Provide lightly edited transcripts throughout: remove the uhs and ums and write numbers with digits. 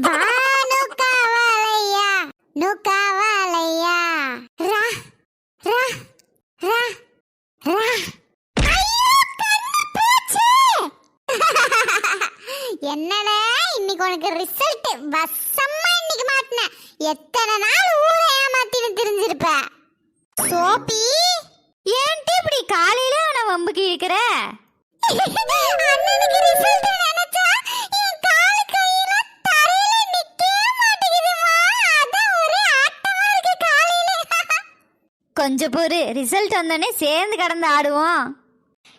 వా నువ్వు కావాలయ్యా, నువ్వు కావాలయ్యా, రా రా రా రా. என்னடா இன்னைக்கு உனக்கு ரிசல்ட் வசமா இன்னைக்கு மாட்டின. எத்தனை நாள் ஊரை ஏமாத்திட்டு தெரிஞ்சிருப்ப. சோபி ஏன்டி இப்படி காலையில அவனை வம்புக்கு இருக்கிற? அண்ணனுக்கு ரிசல்ட் நினைச்சா என் கால் கையில தரையில நிக்கவே மாட்டேங்குதுமா. அதான் ஒரே ஆட்டமா இருக்கு காலையில. கொஞ்சம் பொறு, ரிசல்ட் வந்தோடனே சேர்ந்து கடந்து ஆடுவோம்.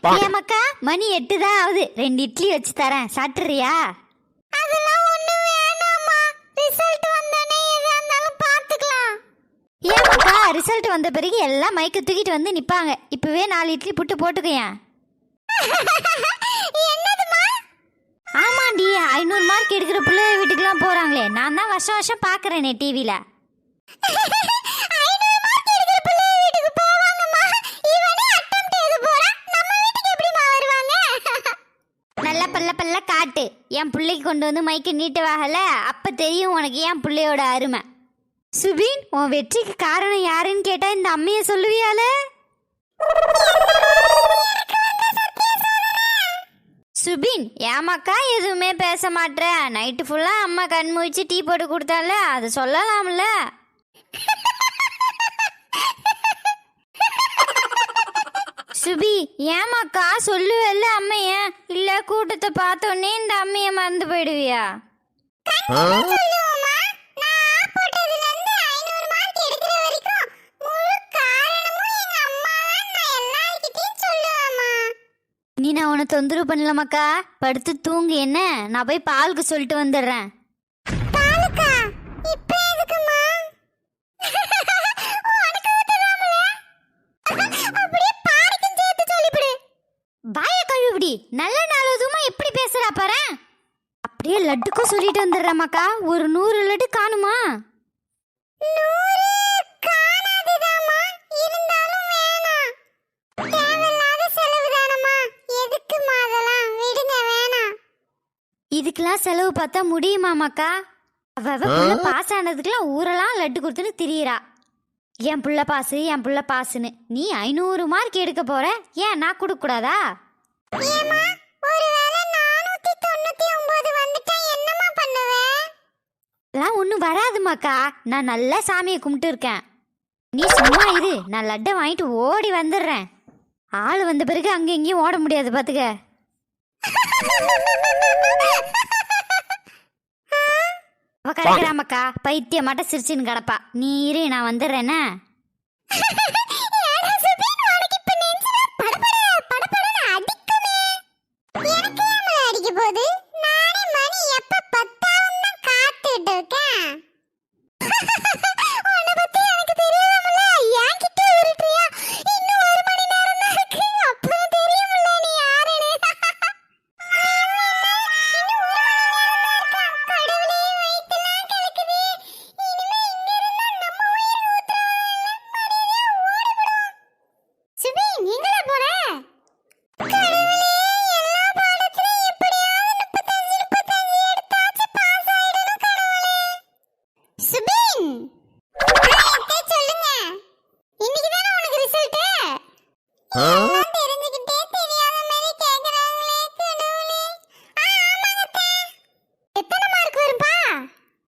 ஏமாக்கா மணி 8 தான் ஆகுது. 2 இட்லி வச்சு தரேன், சாப்பிட்றியா? அதெல்லாம் ஒண்ணு வேணாமா. ரிசல்ட் வந்தனே எதா இருந்தாலும் பாத்துக்கலாம். ஏமாக்கா ரிசல்ட் வந்த பிறகு எல்லாம் மைக்க தூக்கிட்டு வந்து நிப்பாங்க. இப்பவே 4 இட்லி புட்டு போட்டுக்கேன். என்னதுமா? ஆமாண்டி, 500 மார்க் எடுக்கிற பிள்ளை வீட்டுக்குலாம் போறாங்களே, நான் தான் வருஷம் வருஷம் பாக்குறேனே டிவில. 500 மார்க் எடுக்கிற பிள்ளை வீட்டுக்கு போவாங்கம்மா. இவனே அட்டெம்ப்ட் எழுத போறான். நம்ம வீட்டுக்கு எப்படிமா வருவாங்க? நல்ல பல்ல பல்ல காட்டு. என் பிள்ளைக்கு கொண்டு வந்து மைக்க நீட்டுவாகல, அப்ப தெரியும் உனக்கு என் பிள்ளையோட அருமை. சுபின், உன் வெற்றிக்கு காரணம் யாருன்னு கேட்டா இந்த அம்மைய சொல்லுவியால? சுபின், ஏமாக்கா எதுவுமே பேச மாட்ற. நைட்டு ஃபுல்லா அம்மா கண் முழிச்சு டீ போட்டு கொடுத்தால, அதை சொல்லலாம்ல. சுபி, ஏமாக்கா சொல்லுவல்ல அம்மைய, இல்ல கூட்டத்தை பார்த்தோன்னே இந்த அம்மைய மறந்து போயிடுவியா? சொல்லுவோமா? நான் போட்டதுல இருந்து 500 மார்க் எடுக்கிற வரைக்கும் முழு காரணமும் எங்க அம்மா தான். நான் எல்லார்கிட்டயும் சொல்லுவேம்மா. நீ நான் உன்னை தொந்தரவு பண்ணலமாக்கா, படுத்து தூங்கு. என்ன, நான் போய் பாலுக்கு சொல்லிட்டு வந்துடுறேன். பாலுக்கா? இப்ப எதுக்குமா? உனக்கு ஊத்தலாம்ல? அப்படியே பாருக்கும் சேர்த்து சொல்லிவிடு. பாய கழுவுடி. நல்ல நாளதுமா எப்படி பேசுறா பாரு. அப்படியே லட்டுக்கும் சொல்லிட்டு வந்துடுறேம்மாக்கா. ஒரு 100 லட்டு காணுமா? 100 காணாதுதாம்மா. இருந்தாலும் வேணாம். தேவையில்லாத செலவு தானம்மா. எதுக்குமா அதெல்லாம்? விடுங்க, வேணாம். இதுக்கெல்லாம் செலவு பார்த்தா முடியுமாமாக்கா? அவ புள்ள பாஸ் ஆனதுக்கெல்லாம் ஊரெல்லாம் லட்டு கொடுத்துன்னு திரியிறா. என் புள்ள பாசு, என் புள்ள பாசுன்னு. நீ 500 மார்க் எடுக்க போற, ஏன் நான் கொடுக்க கூடாதா? ஏம்மா, ஒருவேளை 499 வந்துட்டா என்னம்மா பண்ணுவ? அதெல்லாம் ஒன்றும் வராதுமாக்கா. நான் நல்லா சாமியை கும்பிட்டு இருக்கேன். நீ சும்மா இரு, நான் லட்டை வாங்கிட்டு ஓடி வந்துடுறேன். ஆள் வந்த பிறகு அங்கே இங்கேயும் ஓட முடியாது பார்த்துக்க. அவ கிடக்குறாமக்கா, பைத்தியம் மட்டும் சிரிச்சுன்னு கிடப்பா. நீ இரு, நான் வந்துடுறேன்னா. ஏடா சுபின், உனக்கு இப்ப நெஞ்சுல படபட படபடன்னு அடிக்குமே. எனக்கு ஏம்மா அடிக்க போகுது? நானே மணி எப்ப 10 தான் காத்துட்டு இருக்கேன். உன்னை பத்தி எனக்கு தெரியாமல என்கிட்ட உருட்டுறியா? இன்னும் 1 மணி நேரம் தான் இருக்கு. அப்புறம் தெரியும்ல நீ யாருன்னு. இன்னும் 1 மணி நேரம் தான் இருக்கா. கடவுளே, வயித்தெல்லாம் கலக்குது. இனிமே இங்க இருந்தா நம்ம உயிர் ஊத்துறவங்க மரியாதையா ஓடிவிடும். சுபின், எங்கடா போற? கடவுளே, எல்லா பாடத்திலயும் எப்படியாவது 35 எடுத்தாச்சு பாஸ் ஆயிடணும் கடவுளே. சுபின், அத்தை சொல்லுங்க. இன்னைக்கு தானே உனக்கு ரிசல்ட்? எல்லாம் தெரிஞ்சுக்கிட்டே தெரியாத மாதிரி கேக்குறாங்களே கடவுளே. ஆமாங்க அத்தை. எத்தனை மார்க் வரும்பா?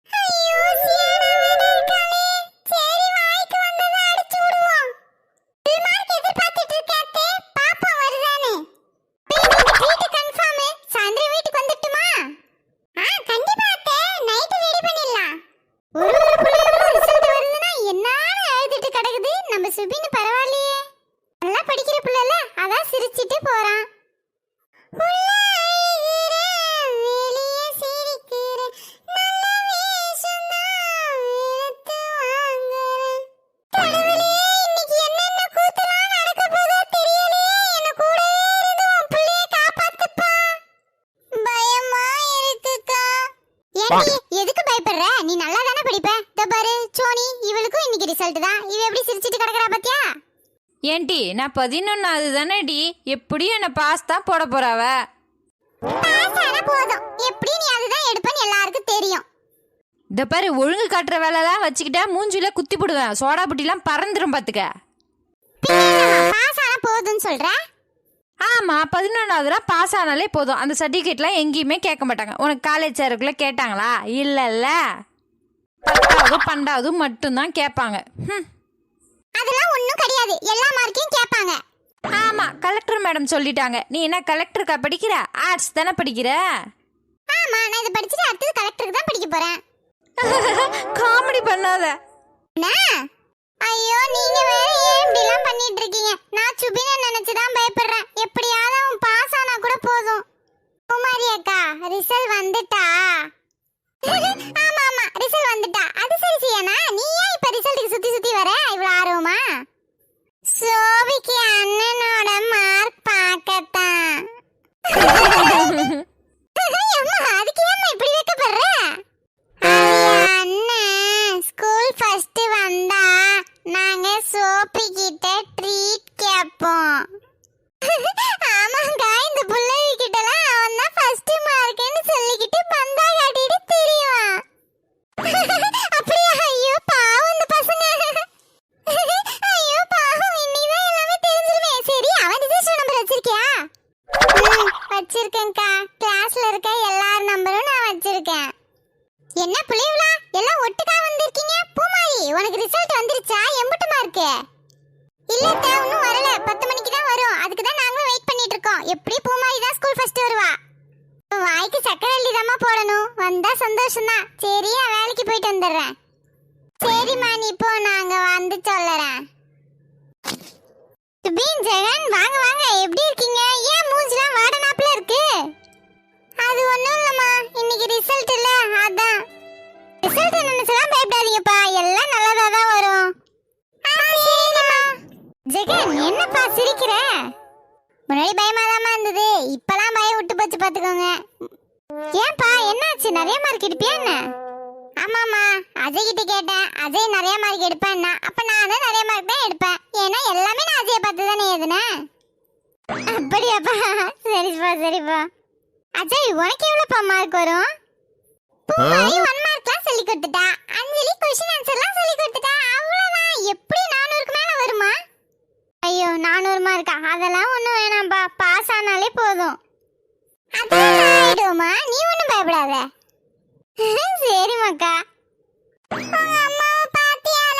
ஐயோ, சியானா வேற இருக்காளே. சரி, வாய்க்கு வந்ததை அடிச்சு விடுவோம். 2 மார்க் எதிர்பார்த்துட்டு இருக்கேன் அத்தை. பாப்போம் வருதானே. Treat confirm. சாயந்தரம் வீட்டுக்கு வந்துட்டுமா? கண்டிப்பா அத்தை. நைட் ரெடி பண்ணிடலாம். ஒரு புள்ளையோட ரிசல்ட் வருதுன்னா என்னால எழுதிட்டு கிடக்குது. நம்ம சுபின் பரவாயில்லையே, நல்லா படிக்கிற புள்ளல, அதான் சிரிச்சிட்டு போறான். உள்ள அழுகிறேன், வெளியே சிரிக்கிறேன், நல்ல வேஷம்தான் எடுத்து வாங்குறேன். கடவுளே, இன்னைக்கு என்னென்ன கூத்துலாம் நடக்க போதோ தெரியலையே. என்ன கூடவே இருந்து உன் புள்ளைய காப்பாத்துப்பா. பயமா இருக்குக்கா. ஏன்டி எதுக்கு பயப்படுற? நீ நல்லா தானே படிப்ப. இதோ பாரு சோனி, இவளுக்கும் இன்னைக்கு ரிசல்ட் தான். இவ எப்படி சிரிச்சிட்டு கிடக்குறா பாத்தியா? ஏன்டி நான் 11வது தானேடி, எப்படியும் என்ன பாஸ் தான் போட போறாவ. பாஸ் ஆனா போதும். எப்படி நீ அதுதான் எடுப்பன்னு எல்லாருக்கும் தெரியும். இந்த பாரு, ஒழுங்கு காட்டுற வேலைலாம் வச்சுக்கிட்டா மூஞ்சில குத்தி போடுவேன். சோடா புட்டிலாம் பறந்துடும் பார்த்துக்க. பாஸ் ஆனா போதும்னு சொல்ற? ஆமாம், 11ஆவதுலாம் பாஸ் ஆனாலே போதும். அந்த சர்டிஃபிகேட்லாம் எங்கேயுமே கேட்க மாட்டாங்க. உனக்கு காலேஜ் சேருக்குள்ளே கேட்டாங்களா? இல்லைல்ல, 10வது 12வது மட்டும்தான் கேட்பாங்க. அதெல்லாம் ஒன்றும் கிடையாது, எல்லா மார்க்கையும் கேட்பாங்க. ஆமாம், கலெக்டர் மேடம் சொல்லிட்டாங்க. நீ என்ன கலெக்டருக்கா படிக்கிற? ஆர்ட்ஸ் தானே படிக்கிற? ஆமா, நான் இதை படிச்சுட்டு அடுத்தது கலெக்டருக்கு தான் படிக்க போறேன். காமெடி பண்ணாத. ஐயோ, நீங்க வேற ஏன் இப்படி எல்லாம் பண்ணிட்டு இருக்கீங்க? நான் சுபினை நினைச்சுதான் பயப்படுறேன். எப்படியாவது அவன் பாஸ் ஆனா கூட போதும். குமாரி அக்கா, ரிசல்ட் வந்துட்டா? ஆமா ஆமா, ரிசல்ட் வந்துட்டா. அது சரி சியானா, நீ ஏன் இப்ப ரிசல்ட்டுக்கு சுத்தி சுத்தி வர இவ்வளவு ஆர்வமா? சோபிக்கு அண்ணனோட மார்க் பார்க்கத்தான். அதுக்கு ஏம்மா இப்படி வைக்கப்படுற? அண்ணன் ஸ்கூல் ஃபர்ஸ்ட் வந்தா நாங்க சோபி கிட்ட ட்ரீட் கேட்போம். ஆமாங்கா, இந்த புள்ளவி கிட்டலாம் அவன் தான் ஃபர்ஸ்ட் மார்க்னு சொல்லிக்கிட்டு பந்தா காட்டிட்டு தெரியும். அப்படியே? ஐயோ பாவம் இந்த பசங்க. ஐயோ பாவம், இன்னைக்கு எல்லாமே தெரிஞ்சிருமே. சரி, அவன் ரிஜிஸ்டர் நம்பர் வச்சிருக்கியா? வச்சிருக்கேன்க்கா. கிளாஸ்ல இருக்க எல்லார் நம்பரும் நான் வச்சிருக்கேன். என்ன புள்ளைகளா எல்லாம் ஒட்டுக்கா வந்திருக்கீங்க? பூமாரி, உனக்கு ரிசல்ட் வந்துருச்சா? எம்புட்டு மார்க்? இல்ல இன்னும் வரல, 10 மணிக்கு தான் வரும். அதுக்கு தான் நாங்களும் வெயிட் பண்ணிட்டு இருக்கோம். எப்படி பூமாரி தான் ஸ்கூல் ஃபர்ஸ்ட் வருவா. வாய்க்கு சக்கரை அள்ளி தாமா போடணும். வந்தா சந்தோஷம் தான். சரி, வேலைக்கு போயிட்டு வந்துடுறேன். சரிம்மா, நீ போ, நாங்க வந்து சொல்லுறேன். சுபீன், ஜெகன், வாங்க வாங்க. எப்படி இருக்கீங்க? ஏன் மூஞ்சிலாம் வாடனாப்ல இருக்கு? அது ஒண்ணும் இல்லம்மா, இன்னைக்கு ரிசல்ட் இல்ல, அதான். ரிசல்ட் நினைச்சலாம் பயப்படாதீங்கப்பா, எல்லாம் நல்லதா தான் வரும். ஜெகன், என்னப்பா சிரிக்கிற? முன்னாடி பயமாதாமா இருந்தது, இப்பலாம் பயம் விட்டு போச்சு பாத்துக்கோங்க. ஏன்பா, என்னாச்சு? நிறைய மார்க் எடுப்பியா என்ன? ஆமாமா, அஜய் கிட்ட கேட்டேன். அஜய் நிறைய மார்க் எடுப்பேன்னா, அப்ப நானும் நிறைய மார்க் தான் எடுப்பேன். ஏன்னா எல்லாமே நான் அஜயை பார்த்து தானே எழுதுனேன். அப்படியாப்பா? சரிப்பா சரிப்பா. அஜய், உனக்கு எவ்வளவுப்பா மார்க் வரும்? பூமாரி 1 மார்க்லாம் சொல்லி கொடுத்துட்டா. அஞ்சலி क्वेश्चन ஆன்சர்லாம் சொல்லி கொடுத்துட்டா. அவ்வளவுதான். எப்படி 400க்கு மேல வருமா? ஐயோ, 400 மார்க்கா? அதெல்லாம் ஒண்ணும் வேணாம்பா, பாஸ் ஆனாலே போதும். அதெல்லாம் ஆயிடுமா, நீ ஒண்ணும் பயப்படாத. சரி மக்கா. உங்க அம்மாவை பாத்தியால?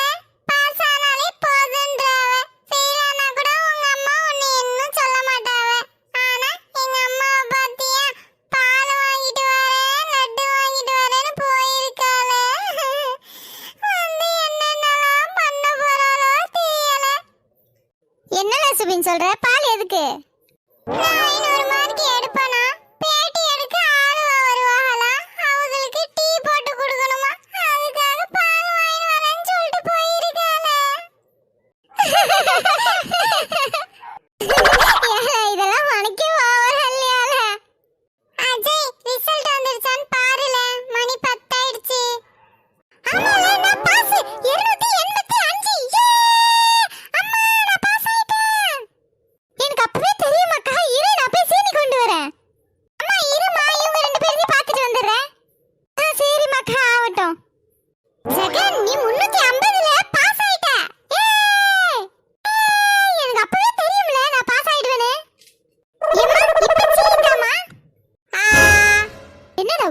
பாஸ் ஆனாலே போதுன்றாவ. ஃபெயிலானா கூட உங்க அம்மா ஒண்ணு இன்னும் சொல்ல மாட்டாவ. ஆனா எங்க அம்மாவை பாத்தியா? பால் வாங்கிட்டு வரேன், லட்டு வாங்கிட்டு வரேன்னு போயிருக்காள. வந்து என்னென்னலாம் பண்ண போறாளோ தெரியல. என்னல சுபின் சொல்ற? பால் எதுக்கு? நான் 500 மார்க் எடுப்பனா? பேட்டி எடுக்க ஆளுவா வருவாங்களா? அவங்களுக்கு டீ போட்டு கொடுக்கணுமா? அதுக்காக பால் வாங்கி வரேன்னு சொல்லிட்டு போயிருக்காளே. இதெல்லாம் உனக்கே ஓவர் இல்லையால? அஜய், ரிசல்ட் வந்துருச்சான்னு பாருல. மணி 10 ஆயிடுச்சு. ஆமால, நான் பாஸ். 285. அம்மா, நான் பாஸ் ஆயிட்டேன். எனக்கு அப்பவே தெரியுமாக்கா. இரு, நான் போய் சீனி கொண்டு வரேன். அம்மா இருமா, இவங்க 2 பேரையும் பார்த்துட்டு வந்துடுறேன். சரிம்மாக்கா, ஆகட்டும். ஜெகன், நீ 350ல பாஸ் ஆயிட்ட. ஏய்! எனக்கு அப்பவே தெரியும்ல நான் பாஸ் ஆயிடுவேன்னு. ஏம்மா, இப்ப சீனிதாம்மா? என்னடா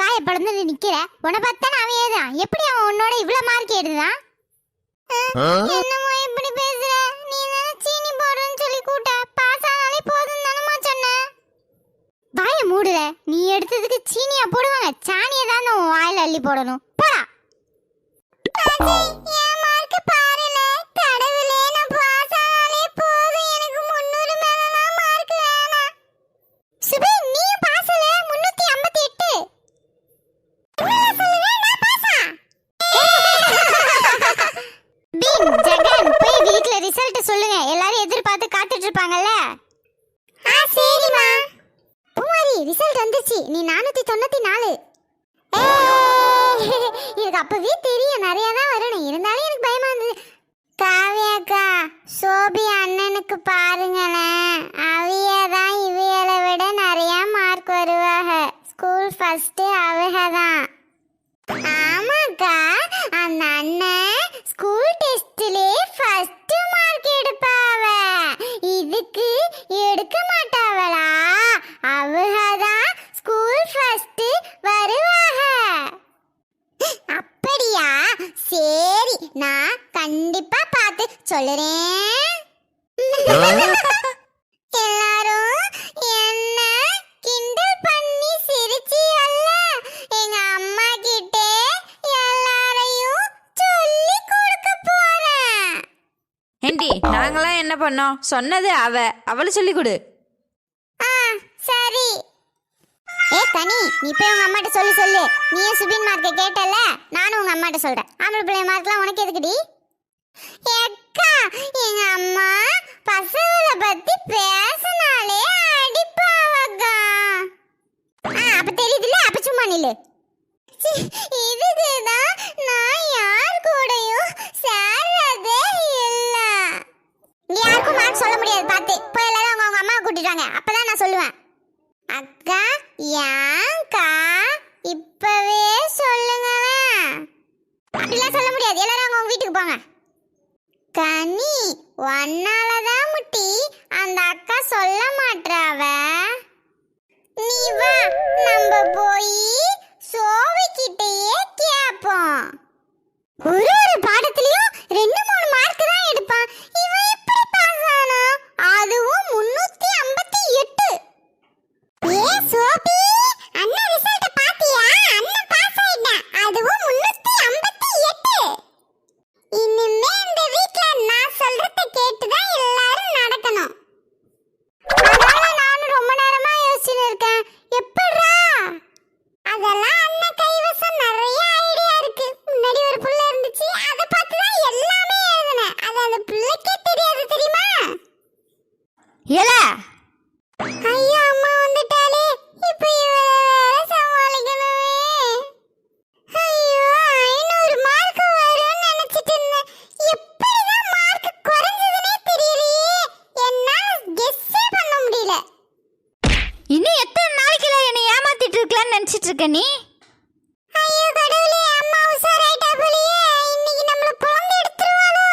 வாயை படந்து நிக்கிற? உன்னை பார்த்தா அவன் ஏதான். எப்படி அவன் உன்னோட இவ்வளவு மார்க் எடுத்தான்? என்னமோ இப்படி பேசுற? நீ தானே சீனி போடுன்னு சொல்லி கூட்ட. பாஸ் ஆனாலே போதும் தானமா சொன்ன. வாயை மூடுற. நீ எடுத்ததுக்கு சீனியா போடுவாங்க? சாணியை தான் உன் வாயில அள்ளி போடணும். போடா. என் மார்க் பாருல. கடவுளே, நான் பாஸ் ஆனாலே போதும். எனக்கு 300 மேலலாம் மார்க் வேணாம். சுபின், நீ பாஸ்ல 358. என்னடா சொல்லுற? நான் பாஸா? பீம், ஜெகன், போய் வீட்ல ரிசல்ட் சொல்லுங்க. எல்லாரும் எதிர்பார்த்து காத்துட்டு இருப்பாங்கல்ல. சரிமா. பூமாரி, ரிசல்ட் வந்துச்சு. நீ 494. எனக்கு அப்பவே தெரியும் நிறைய தான் வரணும். இருந்தாலும் எனக்கு பயமா இருந்தது. காவியாக்கா, சோபி அண்ணனுக்கு பாருங்களேன். அவிய தான் இவியலை விட நிறைய மார்க் வருவாங்க. ஸ்கூல் ஃபர்ஸ்ட் அவங்க தான். நான் கண்டிப்பா பார்த்து சொல்லுறேன். எல்லாரும் என்ன கிண்டல் பண்ணி சிரிச்சியல்ல, எங்க அம்மா கிட்ட எல்லாரையும் சொல்லி கொடுக்க போறேன். ஏண்டி நாங்களாம் என்ன பண்ணோம்? சொன்னது அவளை சொல்லி கொடு. சரி. கனி, நீ போய் உங்க அம்மாட்ட சொல்லு. நீயும் சுபின் மார்க்க கேட்டல, நானும் உங்க அம்மாட்ட சொல்றேன். ஆம்பளை பிள்ளை மார்க்லாம் உனக்கு எதுக்குடி? அக்கா, எங்க அம்மா பசங்களை பத்தி பேசினாலே அடிப்பாவக்கா. அப்ப தெரியுதுல்ல, அப்ப சும்மா நில்லு. இதுக்குதான் நான் யார் கூடயும் சேர்றதே இல்ல. யாருக்கும் மார்க் சொல்ல முடியாது, பார்த்து போய் எல்லாரும் அவங்க அம்மா கூட்டிட்டாங்க, அப்பதான் நான் சொல்லுவேன். அக்கா, ஏன்க்கா இப்பவே சொல்லுங்களேன். அப்படிலாம் சொல்ல முடியாது, எல்லாரும் அவங்க வீட்டுக்கு போங்க. கனி, ஒன்னாலதான் முட்டி அந்த அக்கா சொல்ல மாட்டாவ. நீ வா, நம்ம போய் சோவிக்கிட்டயே கேப்போம். ஒரு பாடத்திலயும் 2-3 மார்க் தான் எடுப்பான். இவன் எப்படி பாஸ் ஆனா? அதுவும் 358. சோபி, அண்ணா ரிசல்ட் பாத்தியா? அண்ணா பாஸ் ஆயிட்டான், அதுவும் 358. இனிமே இந்த வீட்ல நான் சொல்றத கேட்டு தான் எல்லாரும் நடக்கணும். அதான் நானும் ரொம்ப நேரமா யோசிச்சுட்டு இருக்கேன். எப்படிடா? அதெல்லாம் அண்ணன் கைவசம் நிறைய ஐடியா இருக்கு. முன்னாடி ஒரு புள்ள இருந்துச்சு, அதை பார்த்து தான் எல்லாமே எழுதினேன். அது அந்த பிள்ளைக்கே தெரியாது, தெரியுமா? ஏல ஐயோ, அம்மா வந்துட்டாலே, இப்போ இவளை வேற சமாளிக்கணுமே. ஐயோ, 500 மார்க் வரும்னு நினைச்சிட்டு இருந்தேன். எப்படிதான் மார்க் குறைஞ்சதுனே தெரியலையே. என்னால கெஸ்ஸே பண்ண முடியல. இன்னும் எத்தனை நாளைக்குல என்னை ஏமாத்திட்டு இருக்கலாம்னு நினைச்சிட்டு இருக்க நீ? ஐயோ கடவுளே, அம்மா உசாராயிட்டா போலயே. இன்னைக்கு நம்மள பொளந்து எடுத்துருவாளோ?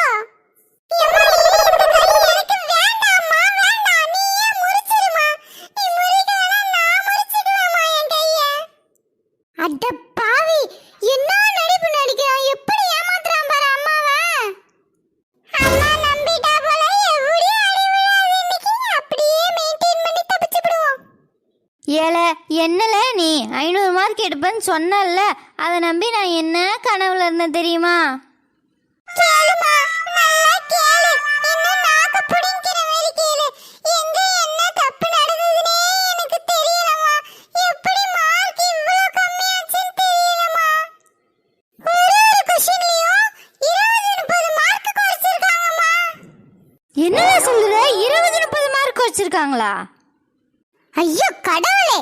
எம்மா, இந்த கை எனக்கு வேண்டாம்மா, வேண்டாம். நீயே முறிச்சிடுமா. நீ முறிக்கலனா நான் முறிச்சிடுவேம்மா என் கைய. அட பாவி, என்ன நடிப்பு நடிக்கிறான், எப்படி ஏமாத்துறான் பாரு அம்மாவை. அம்மா நம்பிட்டா போல, எப்படியும் அடி விழாது இன்னைக்கு. அப்படியே மெயின்டைன் பண்ணி தப்பிச்சு விடுவோம். ஏல என்னல நீ 500 மார்க் எடுப்பேன்னு சொன்னல, அதை நம்பி நான் என்ன கனவுல இருந்தேன் தெரியுமா? கேளுமா, நல்லா கேளு. இன்னும் நாக்க புடிங்கிற மாதிரி கேளு. எங்க என்ன தப்பு நடந்ததுனே எனக்கு தெரியலமா. எப்படி மார்க் இவ்ளோ கம்மியாச்சுன்னு தெரியலமா. ஒரு क्वेश्चनலயும் 20-30 மார்க் குறைச்சிருக்காங்கம்மா. என்னடா சொல்லுற? 20-30 மார்க் வச்சிருக்காங்களா? ஐயோ கடவுளே,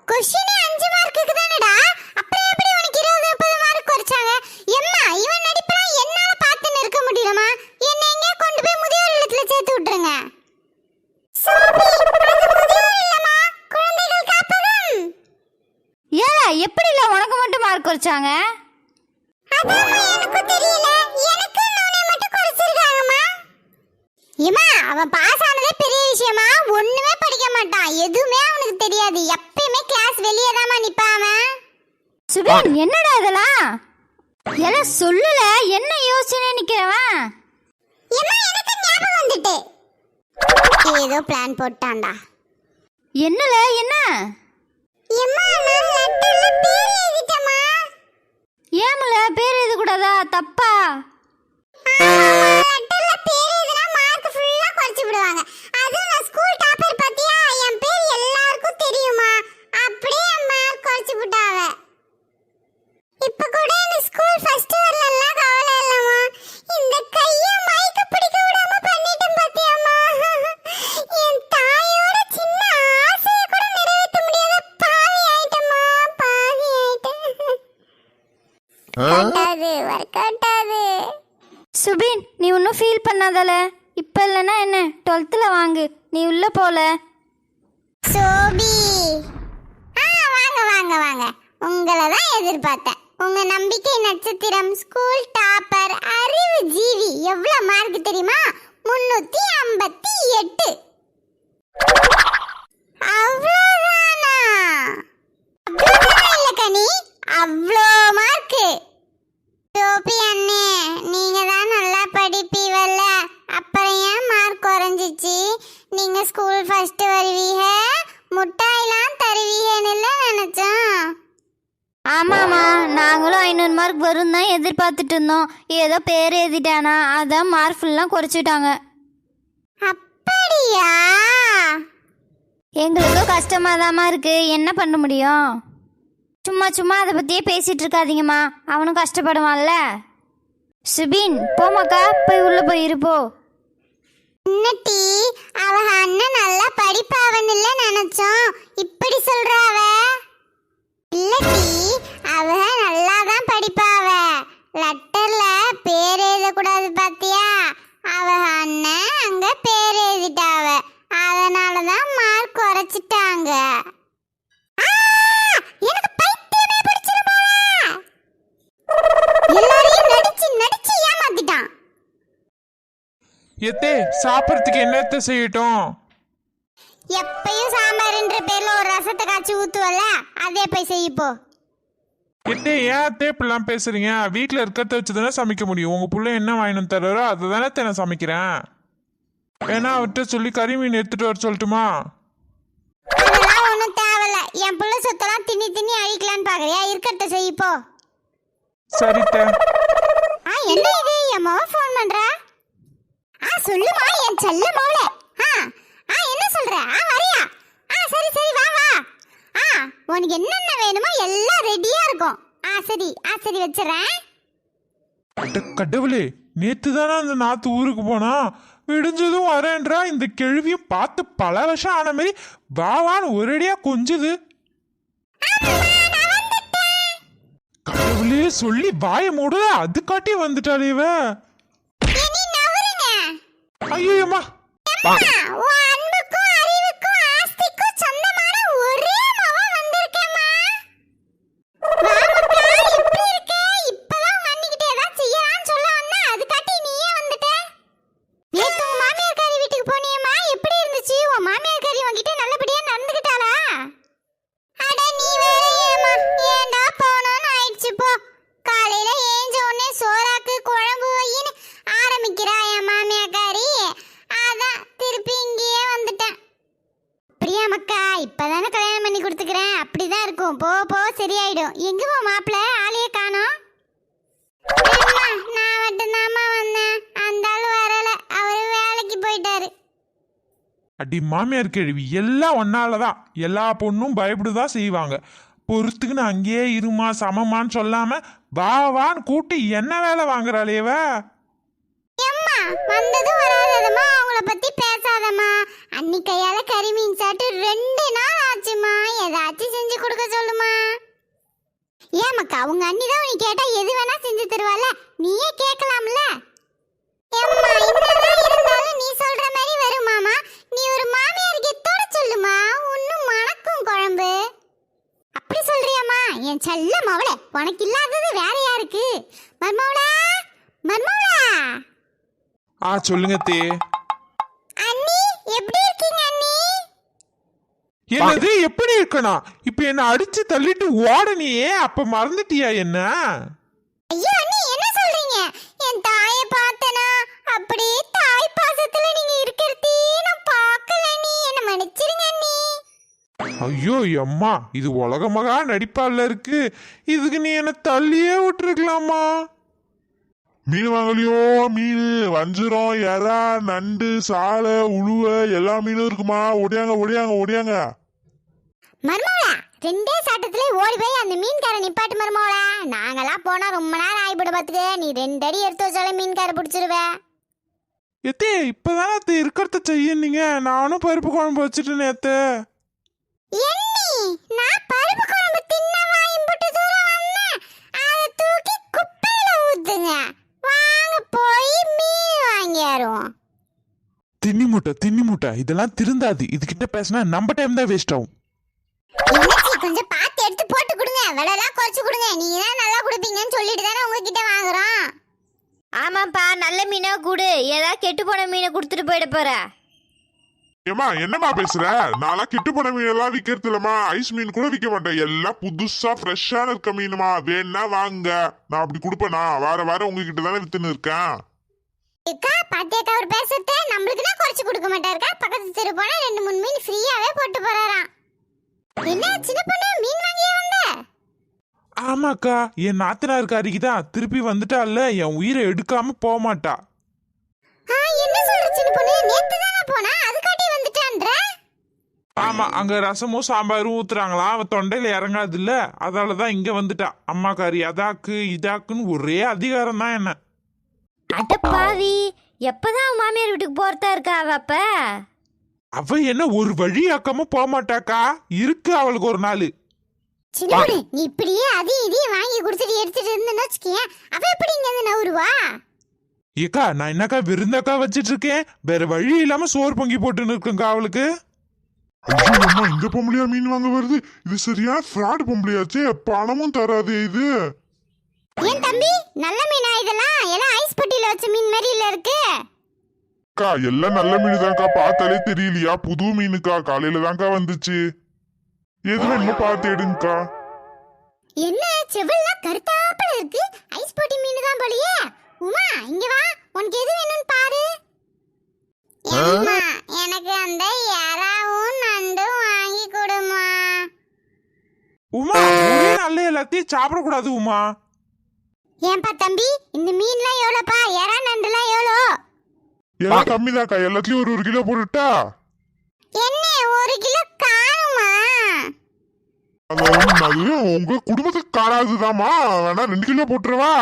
क्वेश्चனே 5 மார்க்குக்கு தானடா. அப்புறம் எப்படி உனக்கு 20-30 மார்க் குறைச்சாங்க? எம்மா, இவன் நடிப்பெல்லாம் என்னால பார்த்துன்னு இருக்க முடியலமா. என்னை எங்கே கொண்டு போய் முதியோர் இல்லத்துல சேர்த்து விட்டுருங்க. சோபி, அது முதியோர் இல்லம்மா, குழந்தைகள் காப்பகம். ஏல எப்படில உனக்கு மட்டும் மார்க் குறைச்சாங்க? அதாம்மா எனக்கும் தெரியல. எனக்கு நானே மட்டும் குறைச்சிருக்காங்கம்மா. ஏம்மா, அவன் பாஸ் ஆனதே பெரிய விஷயமா. ஒண்ணுமே படிக்க மாட்டான், எதுவுமே அவனுக்கு தெரியாது. எப்பயுமே கிளாஸ் வெளியே தாம்மா நிப்பான் அவன். சுபின், என்னடா இதெல்லாம்? ஏல சொல்லுல, என்ன யோசனை நிக்கிறவன்? ஏம்மா, எனக்கு ஞாபகம் வந்துட்டு. ஏதோ பிளான் போட்டான்டா. என்னல என்ன? ஏம்மா, நான் லெட்டர்ல பேர் எழுதிட்டேம்மா. ஏமல பேர் எழுத கூடாதா? தப்பா? லெட்டர்ல பேர் எழுதினா மார்க் ஃபுல்லா குறைச்சு விடுவாங்க. அதுவும் நான் ஸ்கூல் டாப்பர் பத்தியா, என் பேர் எல்லாருக்கும் தெரியுமா. அப்படியே என் மார்க் குறைச்சு விட்டாவ. இப்ப கூட எனக்கு ஸ்கூல் ஃபர்ஸ்ட் வரலன்னா கவலை இல்லம்மா. இந்த கைய மைக்க பிடிக்க விடாம பண்ணிட்டேன் பாத்தியாம்மா. என் தாயோட சின்ன ஆசையை கூட நிறைவேற்ற முடியாத பாவி ஆயிட்டம்மா, பாவி ஆயிட்டேன். கட்டாது, ஒர்க் அவுட்டாது. சுபின், நீ ஒன்றும் ஃபீல் பண்ணாதல. இப்போ இல்லைன்னா என்ன, 12th வாங்கு, நீ உள்ள போல. சோபி, வாங்க வாங்க வாங்க. உங்களை தான் எதிர்பார்த்தேன். உங்க நம்பிக்கை நட்சத்திரம், ஸ்கூல் டாப்பர், அறிவு ஜீவி. எவ்வளவு மார்க் தெரியுமா? 358. அவ்வளவுதானா? அவ்வளவுதானா இல்ல கனி? அவ்வளோ மார்க். டோபி அண்ணே, நீங்க இல்ல, அப்புறம் ஏன் மார்க் குறைஞ்சிச்சு? நீங்க ஸ்கூல் ஃபர்ஸ்ட் வருவீங்க, முட்டாய்லாம் தருவீங்கன்னு நினைச்சோம். ஆமாம்மா, நாங்களும் 500 மார்க் வரும் தான் எதிர்பார்த்துட்டு இருந்தோம். ஏதோ பேர் எழுதிட்டானா, அதான் மார்க் ஃபுல்லாக குறைச்சிட்டாங்க. அப்படியா? எங்களுக்கும் கஷ்டமாக இருக்கு, என்ன பண்ண முடியும்? சும்மா சும்மா அதை பற்றியே பேசிகிட்டு இருக்காதீங்கம்மா, அவனும் கஷ்டப்படுவான்ல. சுபின் போமாக்கா, போய் உள்ளே போய் இருப்போ. இன்னட்டி அவ அண்ணன் நல்லா படிப்பாவன்னு நினைச்சோம், இப்படி சொல்றாவ. இல்லட்டி அவ நல்லா தான் படிப்பாவ, லெட்டர்ல பேர் எழுதக்கூடாது பாத்தியா? அவ அண்ணன் அங்க பேர் எழுதிட்டாவ, அதனாலதான் மார்க் குறைச்சிட்டாங்க. எனக்கு பைத்தியமே பிடிச்சிருமா? எல்லாரையும் நடிச்சு நடிச்சு ஏமாத்திட்டான். எத்தே சாப்பிட்றதுக்கு என்னத்த செய்யட்டும்? எப்பயும் சாம்பார்ன்ற பேர்ல ஒரு ரசத்தை காய்ச்சி ஊத்துவல, அதே போய் செய்யப்போ. எத்தே ஏன் அத்தே இப்படிலாம் பேசுறீங்க? வீட்டில் இருக்கிறத வச்சு தானே சமைக்க முடியும். உங்க புள்ள என்ன வாங்கினு தர்றாரோ அதை தானே நான் சமைக்கிறேன். வேணா அவர்கிட்ட சொல்லி கறி மீன் எடுத்துட்டு வர சொல்லட்டுமா? அதெல்லாம் ஒன்றும் தேவையில்ல, என் புள்ள சொத்தெல்லாம் தின்னி தின்னி அழிக்கலான்னு பாக்குறியா? இருக்கிறத செய்யப்போ. சரித்த. என்ன இது, என் மவ ஃபோன் பண்றா? சொல்லுமா என் செல்ல மவள. என்ன சொல்ற? வரியா? சரி சரி, வா வா. உனக்கு என்னென்ன வேணுமோ எல்லாம் ரெடியா இருக்கும். சரி சரி, வச்சிடறேன். கடவுளே, நேத்து தானே அந்த நாத்து ஊருக்கு போனா, விடிஞ்சதும் வரேன்றா. இந்த கேள்வியும் பார்த்து பல வருஷம் ஆன மாதிரி வாவான்னு ஒரேடியா கொஞ்சுது. கடவுளே, சொல்லி வாய மூடல, அது காட்டி வந்துட்டாளே இவ. ஐயோம்மா, உன் அன்புக்கும் அறிவுக்கும் ஆஸ்திக்கும் சொந்தமான ஒரே மவன் வந்திருக்கேம்மா. வாமக்கா, எப்படி இருக்க? இப்பதான் உங்க அண்ணிக்கிட்ட ஏதாவது செய்யலாம்னு சொல்ல வந்தா, அதுக்காட்டி நீயே வந்துட்ட. நேத்து உங்க மாமியார்காரி வீட்டுக்கு போனியேம்மா, எப்படி இருந்துச்சு? உன் மாமியார்காரி உன்கிட்ட நல்லபடியா நடந்துக்கிட்டாளா? அட நீ வேற ஏம்மா, ஏன்டா போனோன்னு ஆயிடுச்சு போ. காலையில ஏஞ்ச உடனே சோறாக்கு குழம்பு வையின்னு ஆரம்பிக்கிறா என் மாமியார்காரி. அதான் திருப்பி இங்கேயே வந்துட்டேன். பிரியா மக்கா, இப்பதானே கல்யாணம் பண்ணி கொடுத்துக்கிறேன், அப்படிதான் இருக்கும். போ போ, சரியாயிடும். எங்க போ மாப்பிள்ள, ஆளையே காணோம். நான் மட்டும்தாம்மா வந்தேன், அந்த ஆள் வரல, அவரு வேலைக்கு போயிட்டாரு. அடி மாமியார் கேள்வி எல்லாம் ஒன்னாலதான். எல்லா பொண்ணும் பயப்படுதான் செய்வாங்க. பொறுத்துக்குன்னு அங்கேயே இருமா சமமான்னு சொல்லாம வா வான்னு கூட்டி என்ன வேலை வாங்குறாளேவ. எம்மா, வந்ததும் வராததுமா அவங்கள பத்தி பேசாதம்மா. அன்னி கையால கறி மீன் சாப்பிட்டு 2 நாள் ஆச்சுமா, ஏதாச்சும் செஞ்சு கொடுக்க சொல்லுமா. ஏமாக்கா, உங்க அண்ணி தான் உனக்கு கேட்டா எது வேணா செஞ்சு தருவால, நீயே கேட்கலாம்ல. எம்மா, என்னதான் இருந்தாலும் நீ சொல்ற மாதிரி வருமாமா. நீ ஒரு மாமியார் கெத்தோட சொல்லுமா, இன்னும் மணக்கும் குழம்பு. அப்படி சொல்றியாம்மா? என் செல்ல மவளே, உனக்கு இல்லாதது வேற யாருக்கு? மர்மவளா, மர்மவளா. சொல்லுங்க தே. அண்ணி, எப்படி இருக்கீங்க அண்ணி? என்னது எப்படி இருக்கணும்? இப்ப என்ன அடிச்சு தள்ளிட்டு ஓடனியே, அப்ப மறந்துட்டியா என்ன? ஐயோ அண்ணி, என்ன சொல்றீங்க? என் தாயை பார்த்தனா, அப்படியே தாய் பாசத்துல நீங்க இருக்கிறதே நான் பார்க்கல அண்ணி, என்ன மன்னிச்சிருங்க அண்ணி. ஐயோ அம்மா, இது உலகமகா நடிப்பால இருக்கு. இதுக்கு நீ என்ன தள்ளியே விட்டுருக்கலாமா? மீன் வாங்கலையோ? மீன் வஞ்சிரம், எறா, நண்டு, சாலை, உழுவ எல்லா மீனும் இருக்குமா? ஒடியாங்க ஒடியாங்க ஒடியாங்க. மர்மவளா, 2 சாட்டத்துல ஓடி போய் அந்த மீன்கார நிப்பாட்டு மர்மவளா. நாங்கெல்லாம் போனா ரொம்ப நேரம் ஆயிப்பட பாத்துக்க. நீ 2 அடி எடுத்து வச்சாலே மீன்கார பிடிச்சிருவ. எத்தே இப்பதானே அத்தை இருக்கிறத செய்யறீங்க. நானும் பருப்பு குழம்பு வச்சுட்டு நேத்து. எண்ணி, நான் பருப்பு குழம்பு தின்னவா இம்புட்டு தூரம் வந்தேன், அதை தூக்கி குப்பையில ஊத்துங்க. வாங்க போய் மீன் வாங்கியாருவோம். தின்னி முட்டை இதெல்லாம் திருந்தாது. இதுகிட்ட பேசினா நம்ம டைம் தான் வேஸ்ட் ஆகும். என்னச்சி, கொஞ்சம் பார்த்து எடுத்து போட்டு கொடுங்க, விலைலாம் குறைச்சு கொடுங்க. நீங்க தான் நல்லா கொடுப்பீங்கன்னு சொல்லிட்டு தானே உங்ககிட்ட வாங்குறோம். ஆமாப்பா, நல்ல மீனா கூடு, ஏதாவது கெட்டு போன மீனை கொடுத்துட்டு போயிட போற. ஏமா என்னம்மா பேசுற? நான்லாம் கெட்டு போன மீன் எல்லாம் விக்கிறது இல்லம்மா. ஐஸ் மீன் கூட விற்க மாட்டேன், எல்லாம் புதுசா ஃப்ரெஷ்ஷான இருக்க மீனுமா. வேணா வாங்க, நான் அப்படி கொடுப்பேனா? வார வாரம் உங்ககிட்ட தானே வித்துன்னு இருக்கேன். அக்கா பாத்தியாக்கா ஒரு பேசத்தை நம்மளுக்குன்னா குறைச்சு கொடுக்க மாட்டாருக்கா. பக்கத்து தெரு போனா 2-3 மீன் ஃப்ரீயாவே போட்டு போறாராம். என்ன சின்ன பொண்ணு மீன் வாங்கியே வந்த? ஆமாக்கா, என் நாத்தனாருக்காரிக்கு தான் திருப்பி வந்துட்டால, என் உயிரை எடுக்காம போக மாட்டா. என்ன சொல்ற சின்ன பொண்ணு? நேத்து தானே போனா, அதுக்காட்டி வந்துட்டான்ற? ஆமா, அங்க ரசமும் சாம்பாரும் ஊத்துறாங்களா, அவ தொண்டையில இறங்காது இல்ல, அதாலதான் இங்க வந்துட்டா. அம்மாக்காரி அதாக்கு இதாக்குன்னு ஒரே அதிகாரம் தான் என்ன. அட பாவி, எப்பதான் உன் மாமியார் வீட்டுக்கு போறதா இருக்கா அவ அப்ப? அவ என்ன ஒரு வழியாக்காம போக மாட்டாக்கா, இருக்கு அவளுக்கு ஒரு நாள். சின்ன பொண்ணு நீ இப்படியே அதையும் இதையும் வாங்கி கொடுத்துட்டு எடுத்துட்டு இருந்தேன்னு வச்சுக்கேன், அவ எப்படி இங்க இருந்து நவுருவா? ஏக்கா, நான் என்னக்கா விருந்தாக்கா வச்சிட்டு இருக்கேன், வேற வழி இல்லாம சோறு பொங்கி போட்டுன்னு இருக்குங்கக்கா அவளுக்கு. ஐயோ அம்மா, இந்த பொம்பளையா மீன் வாங்க வருது? இது சரியா ஃப்ராட் பொம்பளையாச்சே, பணமும் தராது இது. ஏன் தம்பி, நல்ல மீனா இதெல்லாம்? எல்லாம் ஐஸ் பட்டியில வச்ச மீன் மாதிரி இல்ல இருக்கு. அக்கா எல்லாம் நல்ல மீன் தான்க்கா, பார்த்தாலே தெரியலையா? புது மீனுக்கா, காலையில தான்க்கா வந்துச்சு. எது வேணுமோ பார்த்து எடுங்கக்கா. என்ன செவல்லாம் கருத்தாப்புல இருக்கு? ஐஸ் பட்டி மீன் தான் போலியே. உமா இங்க வா, உனக்கு எது வேணும்னு பாரு. அம்மா எனக்கு அந்த எறாவும் நண்டும் வாங்கி கொடுமா. உமா, ஒரே நல்ல எல்லாத்தையும் சாப்பிடக்கூடாது உமா. ஏன்பா தம்பி, இந்த மீன்லாம் எவ்வளோப்பா? எறா நண்டுலாம் எவ்வளோ? எல்லாம் கம்மிதான்க்கா, எல்லாத்துலயும் ஒரு 1 கிலோ போட்டுட்டா. என்ன 1 கிலோ காணுமா? அது உங்க குடும்பத்துக்கு காணாதுதாமா, வேணா 2 கிலோ போட்டுருவா.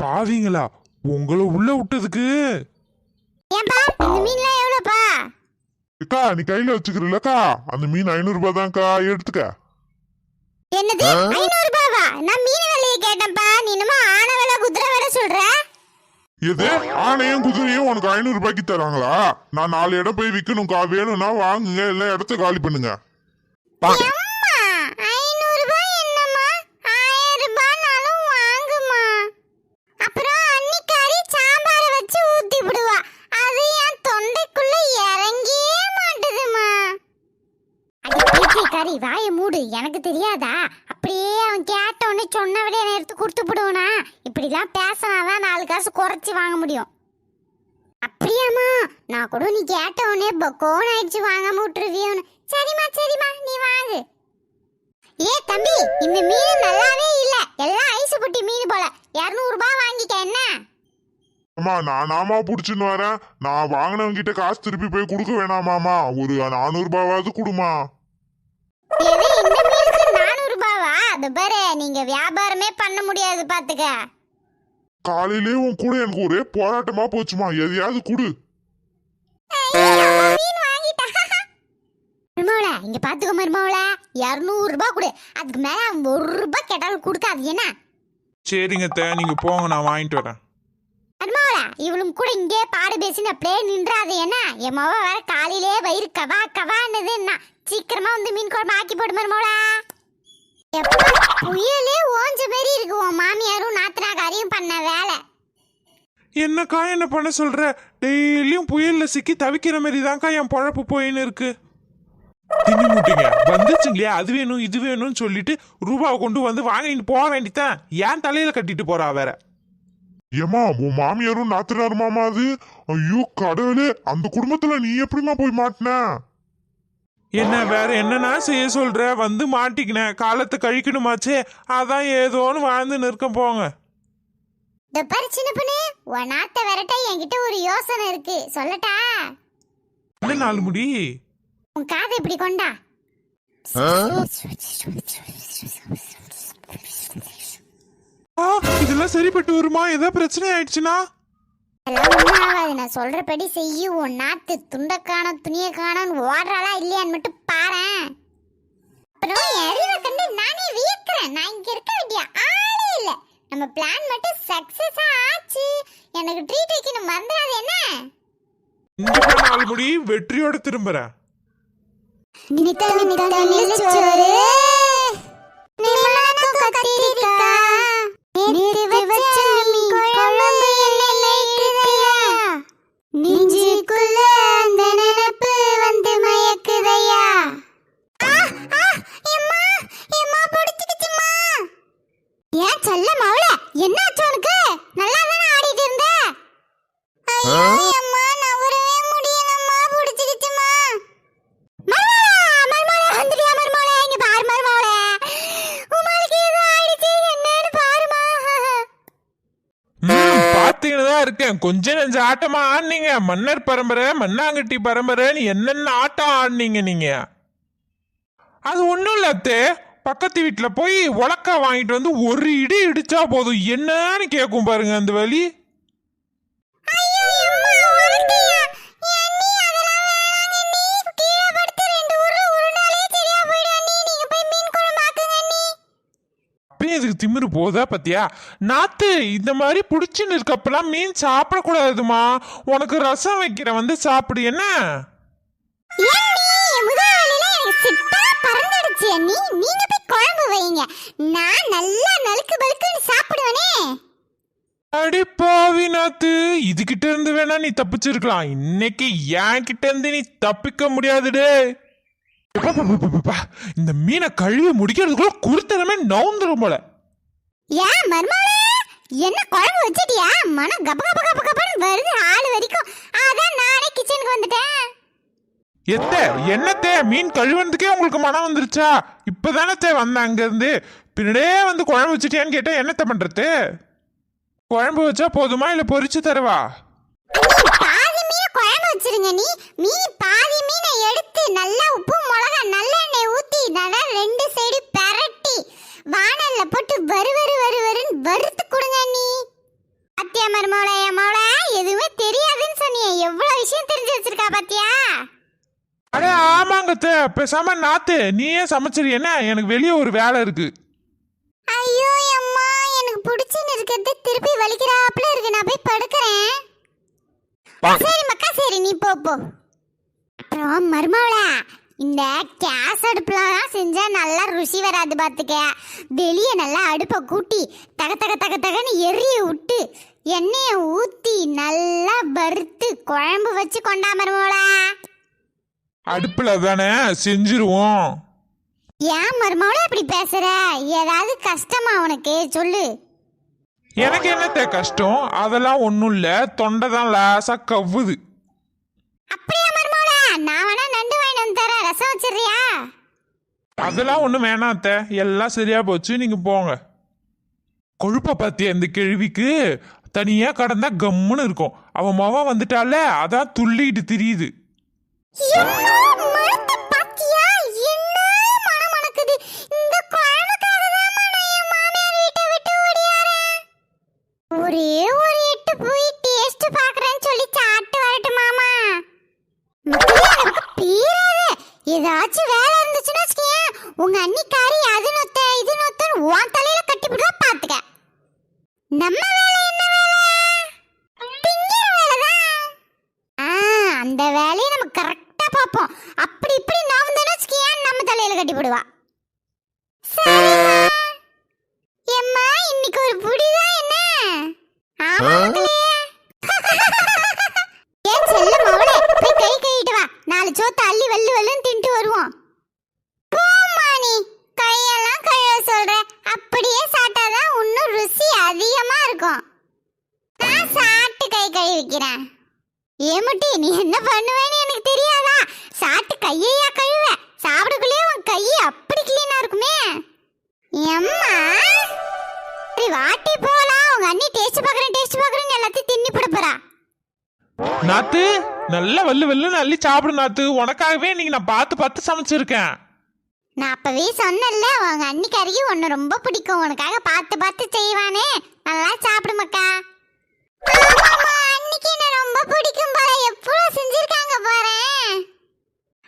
பாவீங்களா, உங்களை உள்ள விட்டதுக்கு. ஏன்பா இந்த மீன்லாம் எவ்வளோப்பா? அக்கா நீ கையில வச்சுக்கிறல்லக்கா, அந்த மீன் 500 ரூபாய் தான்க்கா, எடுத்துக்க. என்னது 500 ரூபாவா? நான் மீன் விலையை கேட்டேன்ப்பா, நீ என்னமோ ஆன விலை குதிரை விலை சொல்ற. எது ஆனையும் குதிரையும் உனக்கு 500 ரூபாய்க்கு தராங்களா? நான் 4 இடம் போய் விற்கணும்க்கா, வேணும்னா வாங்குங்க, இல்ல இடத்த காலி பண்ணுங்க. அம்மா 500 ரூபாய் என்னம்மா? 1000 ரூபாய்னாலும் வாங்குமா. அப்புறம் அன்னிக்காரி சாம்பார வச்சு ஊத்தி விடுவா, அது என் தொண்டைக்குள்ள இறங்கியே மாட்டுதுமா. அடி வாய மூடு, எனக்கு தெரியாதா? அப்படியே அவன் கேட்ட உடனே சொன்னவளே என்ன எடுத்து கொடுத்து விடுவனா? இப்படிலாம் பேசினாதான் 4 காசு குறைச்சி வாங்க முடியும். அப்படியாமா? நான் கூட நீ கேட்ட உடனே பக்கோன் ஆயிடுச்சு வாங்காம விட்டுருவியோன்னு. சரிம்மா சரிம்மா, நீ வாங்கு. ஏ தம்பி, இந்த மீன் நல்லாவே இல்ல, எல்லாம் ஐஸ் புட்டி மீன் போல. 200 ரூபாய் வாங்கிக்க என்ன? அம்மா நானாமா புடிச்சுன்னு வரேன், நான் வாங்கினவங்க கிட்ட காசு திருப்பி போய் கொடுக்க வேணாமாமா, ஒரு 400 ரூபாயாவது கொடுமா. எது இந்த மீனுக்கு 400 ரூபாவா? அது பாரு, நீங்க வியாபாரமே பண்ண முடியாது பாத்துக்க. காலையிலே உன் கூட எனக்கு ஒரே போராட்டமா போச்சுமா, எதையாவது குடு. மீன் வாங்கிட்டா. மருமவளே இங்க பாத்துக்கோ மருமவளே, 200 ரூபாய் கொடு, அதுக்கு மேல 1 ரூபாய் கேட்டாலும் கொடுக்காது என்ன? சரிங்க அத்தை, நீங்க போங்க, நான் வாங்கிட்டு வரேன். மருமவளே இவளும் கூட இங்கே பாடு பேசின்னு அப்படியே நின்றாது என்ன? என் மவ வேற காலையிலே வயிறு கவா கவான்னது என்ன? சீக்கிரமா வந்து மீன் குழம்பு ஆக்கி போடு மருமவளா. எப்ப புயலே ஓஞ்ச மாரி இருக்கு உன் மாமியாரும் நாத்தனாக்காரியும் பண்ண வேலை. என்னக்கா என்ன பண்ண சொல்ற? டெய்லியும் புயல்ல சிக்கி தவிக்கிற மாதிரி தான்க்கா என் பொழப்பு போயின்னு இருக்கு. தின்னி முட்டிங்க வந்துச்சுங்களே, அது வேணும் இது வேணும்னு சொல்லிட்டு ரூபாவை கொண்டு வந்து வாங்கிட்டு போக வேண்டித்தான். ஏன் தலையில கட்டிட்டு போறா வேற? ஏமா உன் மாமியாரும் நாத்தனாருமாமா அது? ஐயோ கடவுளே, அந்த குடும்பத்துல நீ எப்படிமா போய் மாட்டின? என்ன வேற என்னன்னா செய்ய சொல்ற? வந்து மாட்டிக்கினேன், காலத்தை கழிக்கணுமாச்சே, அதான் ஏதோன்னு வாழ்ந்து நிற்க போங்க. இந்த பாரு சின்ன பொண்ணு, உன் நாத்த விரட்ட என்கிட்ட ஒரு யோசனை இருக்கு, சொல்லட்டா? என்ன 4 முடி? உன் காதை இப்படி கொண்டா. இதெல்லாம் சரிப்பட்டு வருமா? ஏதாவது பிரச்சனை ஆயிடுச்சுன்னா? அதெல்லாம் ஒண்ணும் ஆகாது, நான் சொல்றபடி செய்யும். உன் நாத்து துண்ட காணோம் துணிய காணோம் ஓடுறாளா இல்லையான்னு மட்டும் பாரேன். அப்புறம் அறிவை கண்டு நானே வியக்கிறேன், நான் இங்க இருக்க வேண்டிய ஆளே இல்ல. நம்ம பிளான் மட்டும் சக்சஸா ஆச்சு. எனக்கு ட்ரீட் வைக்கணும், மறந்துடாது என்ன? இங்க 4 முடி வெற்றியோட திரும்புறேன். நிச்சோரு நிம்மளக்கும் கத்திரிக்காய் நேத்து வச்ச மீன் குழம்பு என்னைக்குதையா, நெஞ்சுக்குள்ள அந்த நினைப்பு வந்து மயக்குதையா. ஏன் செல்ல மவள, என்னாச்சு உனக்கு? நல்லா தானே ஆடிட்டு இருந்த? இருக்கேன். கொஞ்ச நெஞ்ச ஆட்டமா ஆடுனீங்க. மன்னர் பரம்பரை, மண்ணாங்கட்டி பரம்பரைன்னு என்னென்ன ஆட்டம் ஆடுனீங்க நீங்க. அது ஒண்ணும் இல்ல அத்தே. பக்கத்து வீட்டுல போய் உலக்கா வாங்கிட்டு வந்து ஒரு இடி இடிச்சா போதும், என்னன்னு கேட்கும் பாருங்க அந்த வலி. ஐயோ அம்மா உருட்டியா அண்ணி அதெல்லாம் வேணாங்க அண்ணி கீழே படுத்து 2 உருளை உருண்டாலே சரியா போயிடும் அண்ணி நீங்க போய் மீன் குழம்பு ஆக்குங்க அண்ணி அப்பயும் இதுக்கு திமிரு போதா பத்தியா. நாத்து இந்த மாதிரி புடிச்சுன்னு இருக்கப்பெல்லாம் மீன் சாப்பிடக்கூடாதுமா. உனக்கு ரசம் வைக்கிறேன் வந்து சாப்பிடு என்ன. அண்ணி முதலாளில எனக்கு சிட்டா பறந்துடுச்சு அண்ணி நீங்க போய் குழம்பு வைங்க நான் நல்லா நலுக்கு பலுக்குன்னு சாப்பிடுவேனே. அடி பாவி நாத்து, இதுகிட்ட இருந்து வேணா நீ தப்பிச்சிருக்கலாம். இன்னைக்கு என் கிட்ட இருந்து நீ தப்பிக்க முடியாதுடே. இந்த மீனை கழுவி முடிக்கிறதுக்குள்ள குருத்தனமே நவுந்துரும் போல. ஏன் மர்மோளே என்ன குழம்பு வச்சிட்டியா மனம் கப கப கப கபன்னு வருது ஆளு வரைக்கும் அதான் நானே கிச்சனுக்கு வந்துட்டேன். எத்த என்னத்தே மீன் கழுவுறதுக்கே உங்களுக்கு மனம் வந்துருச்சா? இப்பதானத்தே வந்தேன் அங்க இருந்து. பின்னாடியே வந்து குழம்பு வச்சுட்டியான்னு கேட்டா என்னத்த பண்றது? குழம்பு வச்சா போதுமா இல்ல பொரிச்சு தரவா? பாதி மீன் குழம்பு வச்சிருங்க நீ மீன் பாதி மீனை எடுத்து நல்லா உப்பு மிளகா நல்லெண்ணெய் ஊத்தி நல்லா 2 சைடு பெரட்டி வாணல்ல போட்டு வறுன்னு வறுத்து கொடுங்க நீ. அத்தியா மர்மோளே மோளா எதுவுமே தெரியாதுன்னு சொன்னியே எவ்வளவு விஷயம் தெரிஞ்சு வச்சிருக்கா பாத்தியா. அட ஆமாங்கத்த, பேசாம நாத்து நீயே சமைச்சிரு என்ன, எனக்கு வெளியே ஒரு வேலை இருக்கு. ஐயோ அம்மா எனக்கு பிடிச்சுன்னு இருக்கிறது திருப்பி வலிக்கிறாப்புல இருக்கு நான் போய் படுக்கிறேன். சரி மக்கா சரி நீ போ போ. அப்புறம் மர்மோளா இந்த கேஸ் அடுப்புலாம் செஞ்சா நல்லா ருசி வராது பாத்துக்க. வெளியே நல்லா அடுப்பை கூட்டி தக தக தக தகன்னு எரிய விட்டு எண்ணெயை ஊத்தி நல்லா வறுத்து குழம்பு வச்சு கொண்டா மர்மோளா. அடுப்புல தானே செஞ்சிருவோம். ஏன் மர்மோளா இப்படி பேசுற? ஏதாவது கஷ்டமா உனக்கு சொல்லு. எனக்கு என்னத்த கஷ்டம்? அதெல்லாம் ஒண்ணும் இல்ல, தொண்டை தான் லேசா கவ்வுது. அப்படியா மர்மோளா நான் வேணா நண்டு வாங்கிட்டு வந்து தரேன் ரசம் வச்சிடுறியா? அதெல்லாம் ஒண்ணும் வேணாம் அத்தை, எல்லாம் சரியா போச்சு, நீங்க போங்க. கொழுப்ப பாத்தியா இந்த கேள்விக்கு? தனியா கடந்தா கம்முன்னு இருக்கும். அவன் மவன் வந்துட்டால அதான் துள்ளிட்டு திரியுது. மணத்தை பாத்தியா என்ன மனம் மணக்குது. இந்த குழம்புக்காக தான் நான் என் மாமியார் வீட்டை விட்டு ஓடியாரேன். ஒரே ஒரு எட்டு போய் டேஸ்ட் பார்க்கறேன்னு சொல்லி சாப்பிட்டு வரட்டும் மாமா. பீராத ஏதாச்சும் வேலை இருந்துச்சுன்னா வச்சுக்கேன் உங்க அன்னிக்காரி அது நொத்த இது நொத்தன்னு உன் தலையில கட்டி விடுவா பாத்துக்க. நம்ம வேலை என்ன வேலை? திங்கிற வேலைதான். அந்த வேலையை நம்ம கரெக்டா பார்ப்போம். அப்படி இப்படி நாம தானே வச்சுக்கேன் நம்ம தலையில கட்டி விடுவா. எம்மா இன்னைக்கு ஒரு புடிதான் என்ன? ஆமா மக்களே. ஏன் செல்ல மவளே போய் கை கழுவிட்டு வா. 4 சோத்தை அள்ளி வல்லுன்னு தின்ட்டு வருவோம். போம்மா நீ கையெல்லாம் கழுவ சொல்ற. அப்படியே சாப்பிட்டாதான் இன்னும் ருசி அதிகமா இருக்கும். நான் சாப்பிட்டு கை கழுவிக்கிறேன். ஏமுட்டி நீ என்ன பண்ணுவேன்னு எனக்கு தெரியாதா? சாப்பிட்டு கையையா கழுவ? சாப்பிடக்குள்ளே உன் கையை அப்படி கிளீனா இருக்குமே. எம்மா சரி வாட்டி போலாம். உங்க அண்ணி டேஸ்ட் பாக்குறேன்னு எல்லாத்தையும் தின்னி போட போறா. நாத்து நல்லா வல்லுன்னு அள்ளி சாப்பிடு நாத்து. உனக்காகவே இன்னைக்கு நான் பார்த்து சமைச்சிருக்கேன். நான் அப்பவே சொன்னேன்ல உங்க அன்னிக்காரிக்கு ஒன்னு ரொம்ப பிடிக்கும். உனக்காக பார்த்து செய்வானே. நல்லா சாப்பிடு மக்கா. அன்னிக்கு என்ன ரொம்ப பிடிக்கும் போல எப்பவும் செஞ்சிருக்காங்க பாரு.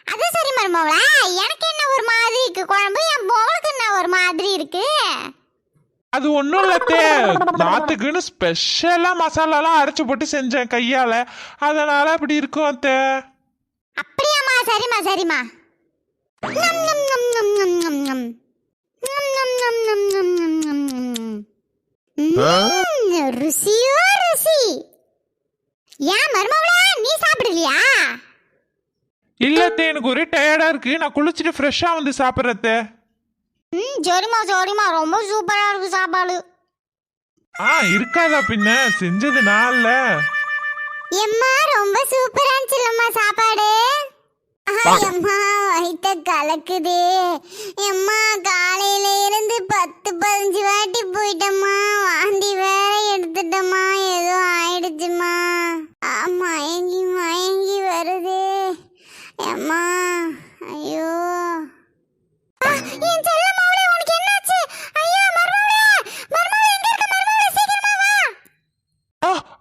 அது சரி மருமவளா எனக்கு என்ன ஒரு மாதிரி இருக்கு குழம்பு, என் மோளுக்கு என்ன ஒரு மாதிரி இருக்கு? அது ஒன்றும் இல்லத்தே, நாத்துக்குன்னு ஸ்பெஷலாக மசாலாலாம் அரைச்சி போட்டு செஞ்சேன் கையால், அதனால அப்படி இருக்கும் அத்தை. அப்படியாம்மா? சரிம்மா சரிம்மா. நம் நம் நம் நம் நம் நம் நம். நம் நம் நம் நம் நம் நம் நம் நம். ருசியோ ருசி. ஏன் மருமவளா நீ சாப்பிடலையா? இல்லத்தே, எனக்கு ஒரே டயர்டா இருக்கு, நான் குளிச்சுட்டு ஃப்ரெஷ்ஷா வந்து சாப்பிட்றத்தே. சரிம்மா ரொம்ப சூப்பரா இருக்கு சாப்பாடு. இருக்காதா பின்ன, செஞ்சது நாள்ல. எம்மா ரொம்ப சூப்பரா இருந்துச்சுல்லம்மா சாப்பாடு. எம்மா வயித்த கலக்குதே. எம்மா காலையில இருந்து 10-15 வாட்டி போயிட்டம்மா. வாந்தி வேற எடுத்துட்டம்மா. ஏதோ ஆயிடுச்சு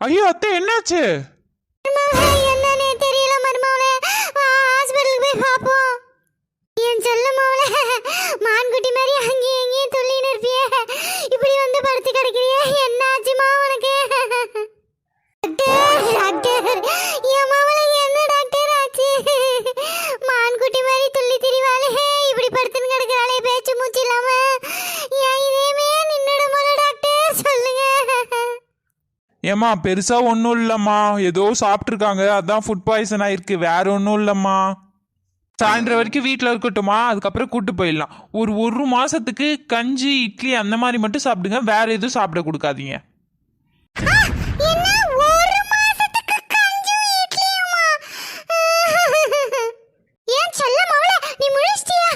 ஐயோ அத்தை என்னாச்சு? என்னன்னே தெரியல மருமகளே, ஹாஸ்பிடலுக்கு போய் பாப்போம். என் செல்ல மவளே, மான்குட்டி மாதிரி அங்கேயும் இங்கேயும் துள்ளின்னு இருப்பியே, இப்படி வந்து படுத்து கிடக்கிறியே, என்ன ஆச்சுமா உனக்கு? டாக்டர் டாக்டர், என் மவளே என்ன டாக்டர் ஆச்சு? மான்குட்டி மாதிரி துள்ளி திரிவாளே, இப்படி படுத்துன்னு கிடக்குறாளே, பேச்சு மூச்சு இல்லாம. ஏன் இதேமே நின்னுடும் போல டாக்டர், சொல்லுங்க. ஏம்மா பெருசா ஒன்றும் இல்லைம்மா, ஏதோ சாப்பிட்ருக்காங்க, அதான் ஃபுட் பாய்சன் ஆயிருக்கு, வேற ஒன்றும் இல்லைம்மா. சாயந்தரம் வரைக்கும் வீட்டில் இருக்கட்டுமா, அதுக்கப்புறம் கூட்டு போயிடலாம். ஒரு மாசத்துக்கு கஞ்சி இட்லி அந்த மாதிரி மட்டும் சாப்பிடுங்க, வேற எதுவும் சாப்பிட கொடுக்காதீங்க. என்ன ஒரு மாசத்துக்கு கஞ்சும் இட்லியுமா? ஏன் செல்ல மவளே, நீ முழிச்சிட்டியா?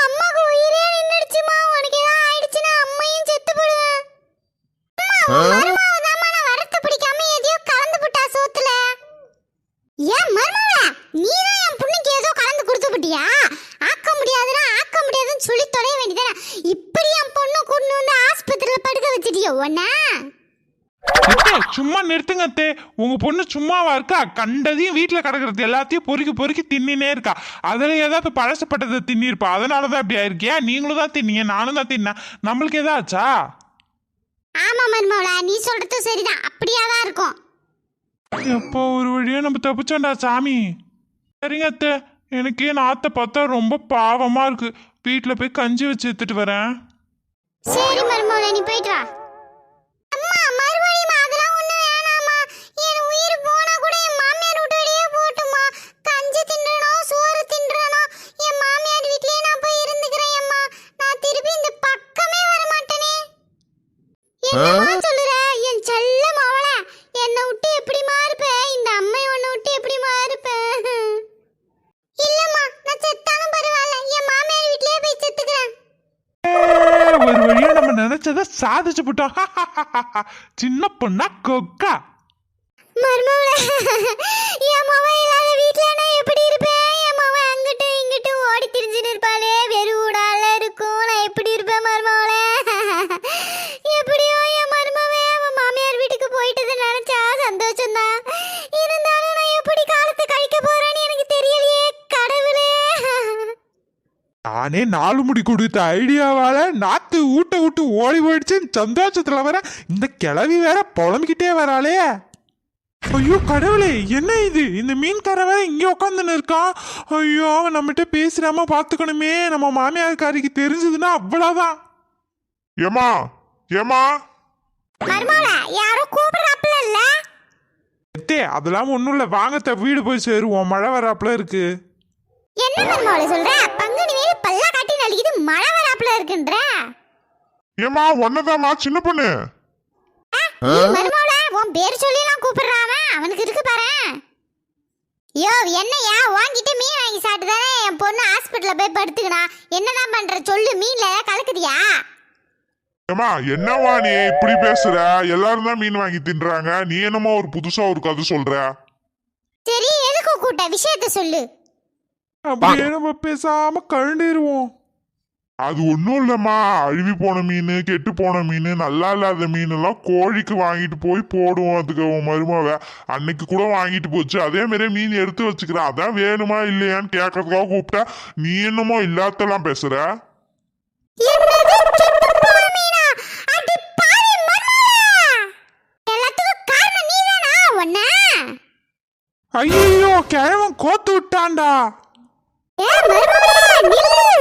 அம்மாக்கு உயிரே நின்னுடுச்சுமா, உனக்கு ஏதாவது ஆயிடுச்சுன்னா அம்மையும் செத்து போடுவேன். மருமாவதாம்மா நான் வரத்து பிடிக்காம எதையோ கலந்து புட்டா சோத்துல. ஏன் மருமாவளே, நீதான் என் புண்ணுக்கு ஏதோ கலந்து கொடுத்து புட்டியா? ஆக்க முடியாதுன்னு சொல்லி தொலைய வேண்டியதானே. இப்படி என் பொண்ணு கூட்டு வந்து ஆஸ்பத்திரியில படுக்க வச்சிட்டியோ ஒன்னா? அத்தை, சும்மா நிறுத்துங்க அத்தை. உங்க பொண்ணு சும்மாவா இருக்கா? கண்டதையும் வீட்டுல கிடக்கிறது எல்லாத்தையும் பொறுக்கி பொறுக்கி தின்னினே இருக்கா. அதுல ஏதாவது பழசப்பட்டதை தின்னிருப்பா, அதனாலதான் அப்படி ஆயிருக்கியா? நீங்களும் தான் தின்னீங்க, நானும் தான் தின்னேன். நம்மளுக்கு ஏதாச்சா? ஆமா மருமகளா, நீ சொல்றது சரிதான், அப்படியாதான் இருக்கும். எப்போ ஒரு வழியா நம்ம தப்பிச்சோண்டா சாமி. சரிங்க அத்தை, எனக்கு என் ஆத்தை பார்த்தா ரொம்ப பாவமா இருக்கு. வீட்டுல போய் கஞ்சி வச்சு எடுத்துட்டு வரேன். சரி மருமகளா, நீ போயிட்டு வா. அம்மா மறுபடியும் அதெல்லாம் ஒண்ணு வேணாமா. என் உயிர் போனா கூட என் மாமியார் விட்டு வெளியே போட்டுமா. கஞ்சி தின்றணும், சோறு தின்றணும், என் மாமியார் வீட்லயே நான் போய் இருந்துக்கிறேன் அம்மா. நான் திருப்பி இந்த பக்கமே வர மாட்டேனே. என்னம்மா சொல்லுற? என் செல்ல மவளே, என்னை விட்டு எப்படி மாறுப்ப? இந்த அம்மை உன்னை விட்டு எப்படி மாறுப்ப? இல்லம்மா, நான் செத்தாலும் பரவாயில்ல, என் மாமியார் வீட்லயே போய் செத்துக்கிறேன். ஒரு வழியா நம்ம நினைச்சத சாதிச்சு போட்டோம். சின்ன பொண்ணா கொக்கா. மருமகளே, என் மவன் இல்லாத வீட்ல நான் எப்படி இருப்பேன்? என் மவன் அங்கிட்டு இங்கிட்டு ஓடி திரிஞ்சுன்னு இருப்பாளே, வெறுடால இருக்கும், நான் எப்படி இருப்பேன் மருமகளே? எப்படியோ என் மருமவே அவன் மாமியார் வீட்டுக்கு போயிட்டது நினைச்சா சந்தோஷம்தான். இருந்தாலும் நான் எப்படி காலத்தை கழிக்க போறேன்னு எனக்கு தெரியலையே கடவுளே. நானே 4 முடி கொடுத்த ஐடியாவால நாத்து ஊட்ட விட்டு ஓடி போயிடுச்சு. சந்தோஷத்துல வர இந்த கிளவி வேற புலம்பிக்கிட்டே வராளே. ஐயோ கடவுளே, என்ன இது? இந்த மீன்கார வேற இங்க உட்காந்துன்னு இருக்கான். ஐயோ, அவன் நம்மகிட்ட பேசுறாம பாத்துக்கணுமே. நம்ம மாமியார்காரிக்கு தெரிஞ்சதுன்னா அவ்வளவுதான். ஏமா ஏமா மருமகளே, யாரோ கூப்பிடுறாப்ல இல்ல? எத்தே, அதெல்லாம் ஒண்ணும் இல்ல. வாங்கத்த வீடு போய் சேருவோம், மழை வராப்புல இருக்கு. என்ன மருமகளே சொல்ற? பங்குனி வேறு பல்லா காட்டி நலிக்குது, மழை வராப்ல இருக்குன்ற. ஏமா ஒன்னதாமா சின்ன பொண்ணு. மருமகளே, உன் பேர் சொல்லிலாம் கூப்பிடுறான், அவனுக்கு இருக்கு பாரு. யோ, என்னையா வாங்கிட்டு மீன் வாங்கி சாப்பிட்டுதானே என் பொண்ணு ஹாஸ்பிட்டல்ல போய் படுத்துக்கனா? என்னதான் பண்ற சொல்லு, மீன்ல கலக்குதியா? ஏமா என்னவா நீ இப்படி பேசுற? எல்லாரும் தான் மீன் வாங்கி தின்றாங்க, நீ என்னமோ ஒரு புதுசா ஒரு கதை சொல்ற. சரி, எதுக்கு கூட்ட விஷயத்த சொல்லு. அப்படியே நம்ம பேசாம கழண்டிருவோம். அது ஒன்றும் இல்லைம்மா, அழுவி போன மீன், கெட்டு போன மீன், நல்லா இல்லாத மீன் எல்லாம் கோழிக்கு வாங்கிட்டு போய் போடுவோம். அதுக்கு உன் மருமவ அன்னைக்கு கூட வாங்கிட்டு போச்சு. அதே மாதிரியே மீன் எடுத்து வச்சுக்கிறேன். அதான் வேணுமா இல்லையான்னு கேட்கறதுக்காக கூப்பிட்டா, நீ என்னமோ இல்லாதெல்லாம் பேசுற. என்னது கெட்டு போன மீனா? அடி பாவி மருமகளே! எல்லாத்துக்கும் காரணம் நீதானா ஒண்ணா? ஐயோ, கிழவன் கோத்து விட்டான்டா. ஏ மருமகளே, நில்லு.